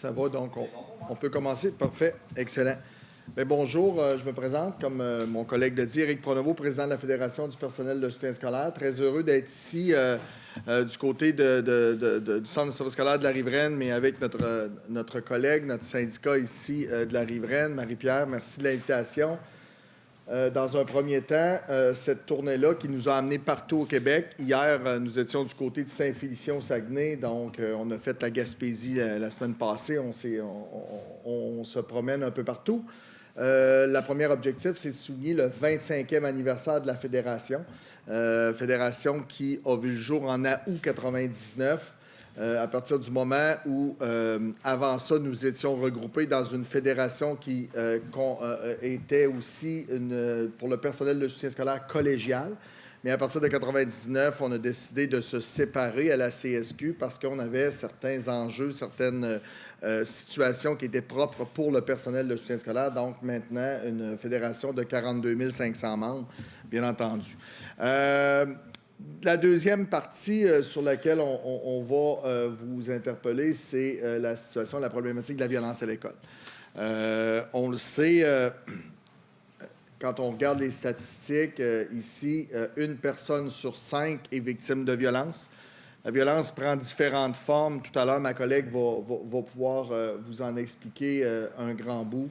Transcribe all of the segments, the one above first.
Ça va, donc on peut commencer. Parfait, excellent. Bien, bonjour, je me présente comme mon collègue le dit, Éric Pronovo, président de la Fédération du personnel de soutien scolaire. Très heureux d'être ici du côté du Centre de service scolaire de la Riveraine, mais avec notre collègue, notre syndicat ici de la Riveraine, Marie-Pierre. Merci de l'invitation. Dans un premier temps, cette tournée-là qui nous a amenés partout au Québec. Hier, nous étions du côté de Saint-Félicien au Saguenay, donc on a fait la Gaspésie la semaine passée. On se promène un peu partout. Le premier objectif, c'est de souligner le 25e anniversaire de la Fédération. Fédération qui a vu le jour en août 99. À partir du moment où, avant ça, nous étions regroupés dans une fédération qui était aussi, pour le personnel de soutien scolaire, collégial. Mais à partir de 99, on a décidé de se séparer à la CSQ parce qu'on avait certains enjeux, certaines situations qui étaient propres pour le personnel de soutien scolaire. Donc, maintenant, une fédération de 42 500 membres, bien entendu. La deuxième partie sur laquelle on va vous interpeller, c'est la situation, la problématique de la violence à l'école. On le sait, quand on regarde les statistiques, ici, une personne sur 5 est victime de violence. La violence prend différentes formes. Tout à l'heure, ma collègue va pouvoir vous en expliquer un grand bout.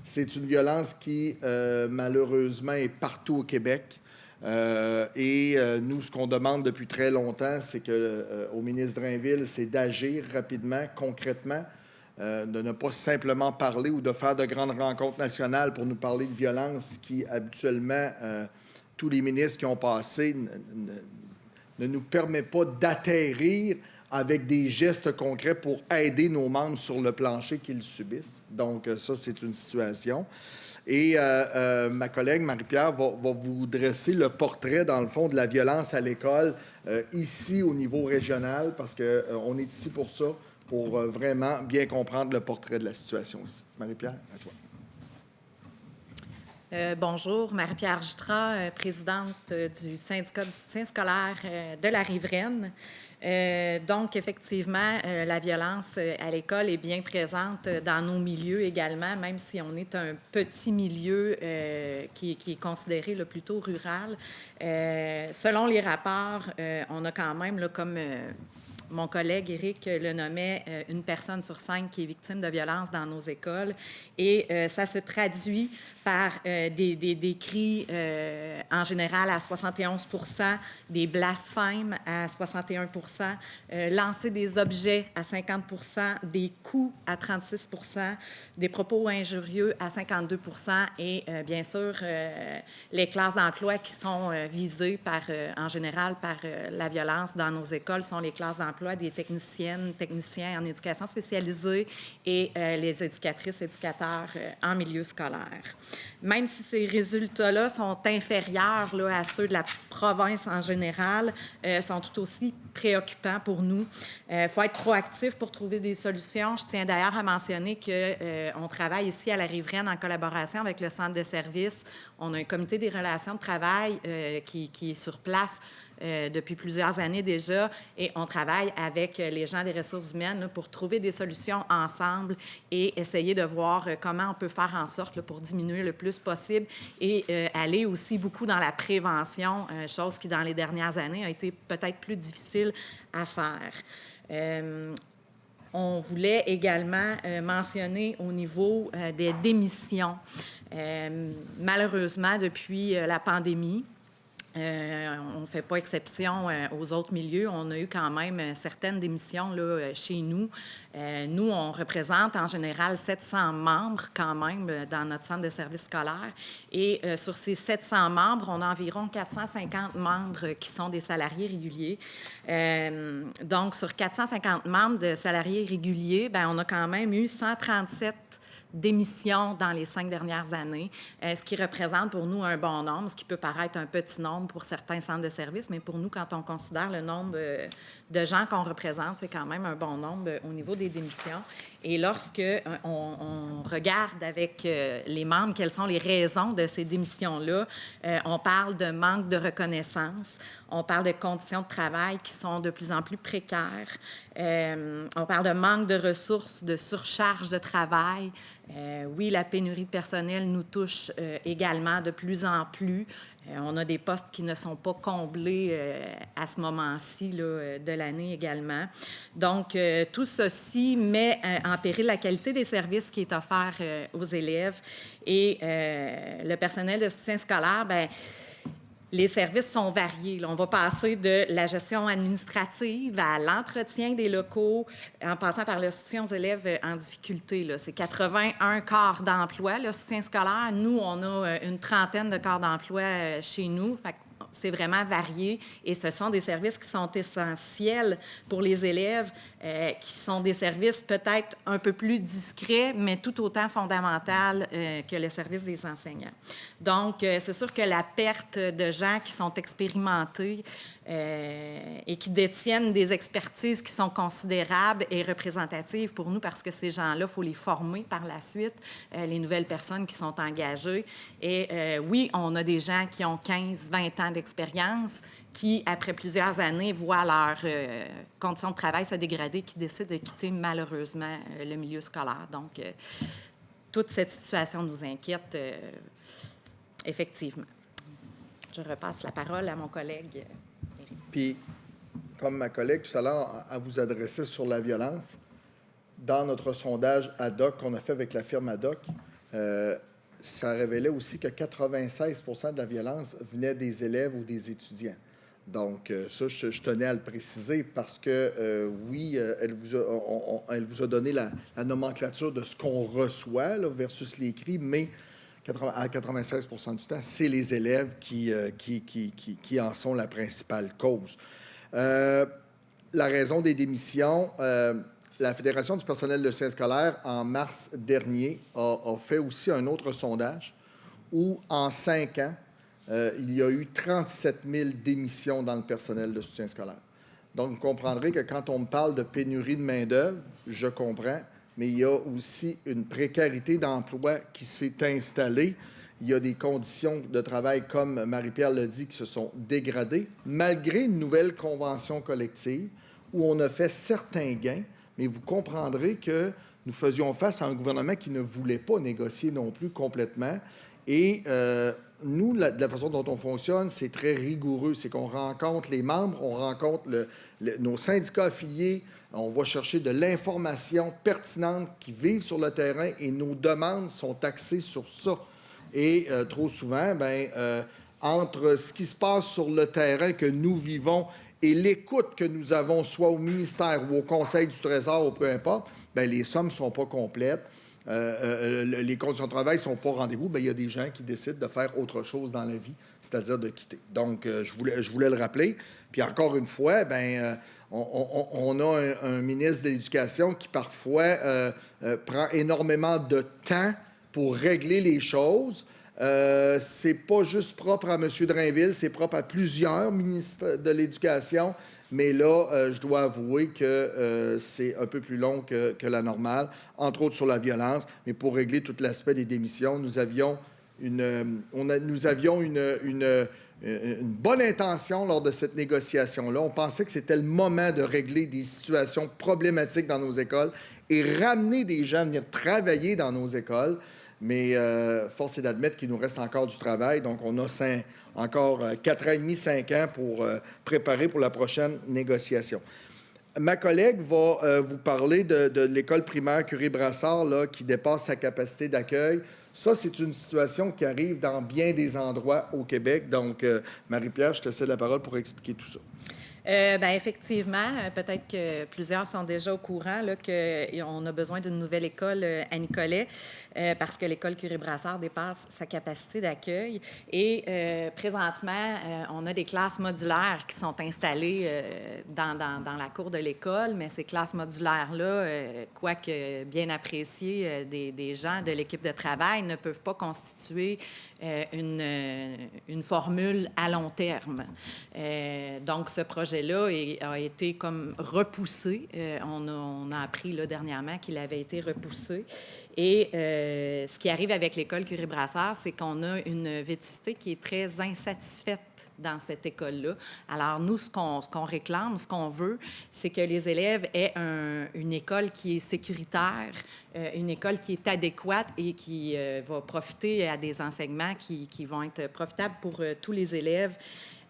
C'est une violence qui, malheureusement, est partout au Québec. Nous, ce qu'on demande depuis très longtemps, c'est qu'au ministre Drainville, c'est d'agir rapidement, concrètement, de ne pas simplement parler ou de faire de grandes rencontres nationales pour nous parler de violence qui, habituellement, tous les ministres qui ont passé ne nous permet pas d'atterrir avec des gestes concrets pour aider nos membres sur le plancher qu'ils subissent. Donc, ça, c'est une situation. Et ma collègue Marie-Pierre va vous dresser le portrait, dans le fond, de la violence à l'école, ici au niveau régional, parce qu'on est ici pour ça, pour vraiment bien comprendre le portrait de la situation ici. Marie-Pierre, à toi. Bonjour, Marie-Pierre Jutra, présidente du syndicat du soutien scolaire de la Riveraine. Donc, effectivement, la violence à l'école est bien présente dans nos milieux également, même si on est un petit milieu qui est considéré le plutôt rural. Selon les rapports, on a quand même, là, comme mon collègue Éric le nommait, une personne sur 5 qui est victime de violence dans nos écoles. Et ça se traduit par des cris en général à 71 %, des blasphèmes à 61 %, lancer des objets à 50 %, des coups à 36 %, des propos injurieux à 52 % et bien sûr les classes d'emploi qui sont visées en général par la violence dans nos écoles sont les classes d'emploi des techniciennes, techniciens en éducation spécialisée et les éducatrices, éducateurs en milieu scolaire. Même si ces résultats-là sont inférieurs là, à ceux de la province en général, sont tout aussi préoccupants pour nous. Il faut être proactif pour trouver des solutions. Je tiens d'ailleurs à mentionner qu'on travaille ici à la Riveraine en collaboration avec le centre de services. On a un comité des relations de travail qui est sur place depuis plusieurs années déjà, et on travaille avec les gens des ressources humaines là, pour trouver des solutions ensemble et essayer de voir comment on peut faire en sorte là, pour diminuer le plus possible et aller aussi beaucoup dans la prévention, chose qui, dans les dernières années, a été peut-être plus difficile à faire. On voulait également mentionner au niveau des démissions. Malheureusement, depuis la pandémie, on ne fait pas exception aux autres milieux. On a eu quand même certaines démissions là, chez nous. Nous, on représente en général 700 membres quand même dans notre centre de services scolaires. Et sur ces 700 membres, on a environ 450 membres qui sont des salariés réguliers. Donc, sur 450 membres de salariés réguliers, bien, on a quand même eu 137 démissions dans les 5 dernières années, ce qui représente pour nous un bon nombre, ce qui peut paraître un petit nombre pour certains centres de services, mais pour nous, quand on considère le nombre de gens qu'on représente, c'est quand même un bon nombre au niveau des démissions. Et lorsque on regarde avec les membres quelles sont les raisons de ces démissions-là, on parle de manque de reconnaissance, on parle de conditions de travail qui sont de plus en plus précaires, On parle de manque de ressources, de surcharge de travail. Oui, la pénurie de personnel nous touche également de plus en plus. On a des postes qui ne sont pas comblés à ce moment-ci là, de l'année également. Donc, tout ceci met en péril la qualité des services qui est offert aux élèves. Et le personnel de soutien scolaire, bien, les services sont variés. Là, on va passer de la gestion administrative à l'entretien des locaux, en passant par le soutien aux élèves en difficulté. Là. C'est 81 quarts d'emploi, le soutien scolaire. Nous, on a une trentaine de quarts d'emploi chez nous. Fait que c'est vraiment varié et ce sont des services qui sont essentiels pour les élèves, qui sont des services peut-être un peu plus discrets, mais tout autant fondamentaux que le service des enseignants. Donc, c'est sûr que la perte de gens qui sont expérimentés et qui détiennent des expertises qui sont considérables et représentatives pour nous parce que ces gens-là, il faut les former par la suite, les nouvelles personnes qui sont engagées. Et oui, on a des gens qui ont 15, 20 ans d'expérience qui, après plusieurs années, voient leurs conditions de travail se dégrader, qui décident de quitter malheureusement le milieu scolaire. Donc, toute cette situation nous inquiète effectivement. Je repasse la parole à mon collègue. Puis, comme ma collègue tout à l'heure a vous adressé sur la violence, dans notre sondage ad hoc qu'on a fait avec la firme ad hoc, ça révélait aussi que 96 % de la violence venait des élèves ou des étudiants. Donc, ça, je tenais à le préciser parce que, oui, elle vous a donné la nomenclature de ce qu'on reçoit là, versus l'écrit, mais à 96 % du temps, c'est les élèves qui en sont la principale cause. La raison des démissions, la Fédération du personnel de soutien scolaire, en mars dernier, a fait aussi un autre sondage où, en 5 ans, il y a eu 37 000 démissions dans le personnel de soutien scolaire. Donc, vous comprendrez que quand on me parle de pénurie de main-d'œuvre, je comprends, mais il y a aussi une précarité d'emploi qui s'est installée. Il y a des conditions de travail, comme Marie-Pierre l'a dit, qui se sont dégradées, malgré une nouvelle convention collective où on a fait certains gains, mais vous comprendrez que nous faisions face à un gouvernement qui ne voulait pas négocier non plus complètement. Et nous, de la façon dont on fonctionne, c'est très rigoureux. C'est qu'on rencontre les membres, on rencontre nos syndicats affiliés, on va chercher de l'information pertinente qui vivent sur le terrain et nos demandes sont axées sur ça. Et trop souvent, entre ce qui se passe sur le terrain que nous vivons et l'écoute que nous avons, soit au ministère ou au Conseil du Trésor, ou peu importe, les sommes ne sont pas complètes. Les conditions de travail ne sont pas au rendez-vous, il y a des gens qui décident de faire autre chose dans la vie, c'est-à-dire de quitter. Donc, je voulais le rappeler. Puis encore une fois, on a un ministre de l'Éducation qui parfois prend énormément de temps pour régler les choses. C'est pas juste propre à M. Drainville, c'est propre à plusieurs ministres de l'Éducation. Mais là, je dois avouer que c'est un peu plus long que la normale, entre autres sur la violence. Mais pour régler tout l'aspect des démissions, nous avions une bonne intention lors de cette négociation-là. On pensait que c'était le moment de régler des situations problématiques dans nos écoles et ramener des gens à venir travailler dans nos écoles. Mais force est d'admettre qu'il nous reste encore du travail. Donc, on a encore 4 ans et demi, 5 ans pour préparer pour la prochaine négociation. Ma collègue va vous parler de l'école primaire Curie-Brassard là, qui dépasse sa capacité d'accueil. Ça, c'est une situation qui arrive dans bien des endroits au Québec. Donc, Marie-Pierre, je te cède la parole pour expliquer tout ça. Effectivement, peut-être que plusieurs sont déjà au courant qu'on a besoin d'une nouvelle école à Nicolet parce que l'école Curie-Brassard dépasse sa capacité d'accueil. Et présentement, on a des classes modulaires qui sont installées dans la cour de l'école, mais ces classes modulaires-là, quoique bien appréciées des gens de l'équipe de travail, ne peuvent pas constituer une formule à long terme. Donc, ce projet projet-là a été comme repoussé. On a appris là, dernièrement qu'il avait été repoussé. Et ce qui arrive avec l'école Curie-Brassard, c'est qu'on a une vétusté qui est très insatisfaite dans cette école-là. Alors, nous, ce qu'on réclame, ce qu'on veut, c'est que les élèves aient une école qui est sécuritaire, une école qui est adéquate et qui va profiter à des enseignements qui vont être profitables pour tous les élèves.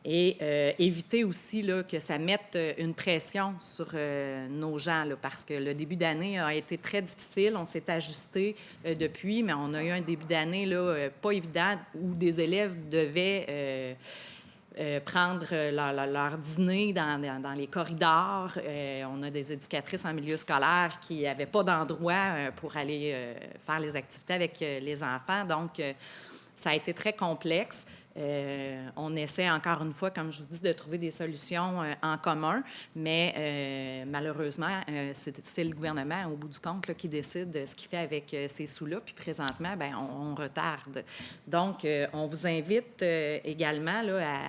Et éviter aussi là, que ça mette une pression sur nos gens, là, parce que le début d'année a été très difficile. On s'est ajusté depuis, mais on a eu un début d'année là, pas évident où des élèves devaient prendre leur dîner dans les corridors. On a des éducatrices en milieu scolaire qui n'avaient pas d'endroit pour aller faire les activités avec les enfants. Donc, ça a été très complexe. On essaie encore une fois, comme je vous dis, de trouver des solutions en commun, mais malheureusement, c'est le gouvernement, au bout du compte, là, qui décide ce qu'il fait avec ces sous-là. Puis présentement, bien, on retarde. Donc, on vous invite également là,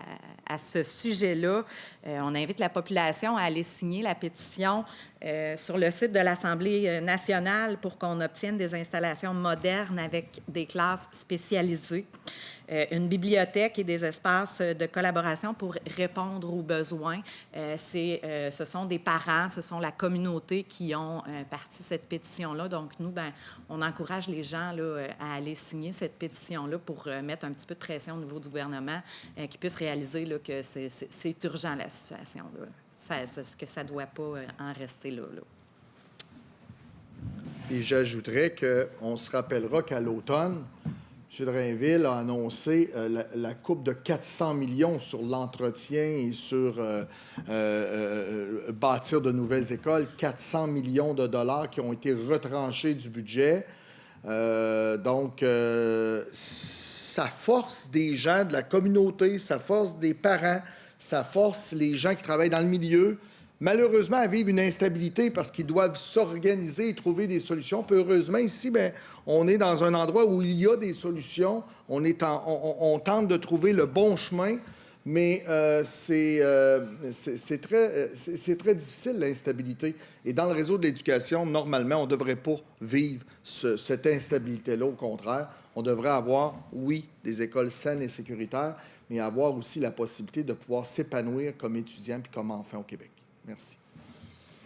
à ce sujet-là. On invite la population à aller signer la pétition sur le site de l'Assemblée nationale pour qu'on obtienne des installations modernes avec des classes spécialisées, une bibliothèque et des espaces de collaboration pour répondre aux besoins. Ce sont des parents, ce sont la communauté qui ont parti cette pétition-là. Donc, nous, bien, on encourage les gens là, à aller signer cette pétition-là pour mettre un petit peu de pression au niveau du gouvernement qui puisse réaliser là, que c'est urgent, la situation. Là. Que ça ne doit pas en rester là. Et j'ajouterais qu'on se rappellera qu'à l'automne, M. Drainville a annoncé la coupe de 400 millions sur l'entretien et sur bâtir de nouvelles écoles, 400 millions de dollars qui ont été retranchés du budget. Donc, ça force des gens de la communauté, ça force des parents, ça force les gens qui travaillent dans le milieu, malheureusement, à vivre une instabilité parce qu'ils doivent s'organiser et trouver des solutions. Puis heureusement, ici, bien, on est dans un endroit où il y a des solutions. On tente de trouver le bon chemin, mais c'est très difficile, l'instabilité. Et dans le réseau de l'éducation, normalement, on ne devrait pas vivre cette instabilité-là. Au contraire, on devrait avoir, oui, des écoles saines et sécuritaires, mais avoir aussi la possibilité de pouvoir s'épanouir comme étudiant puis comme enfant au Québec. Merci.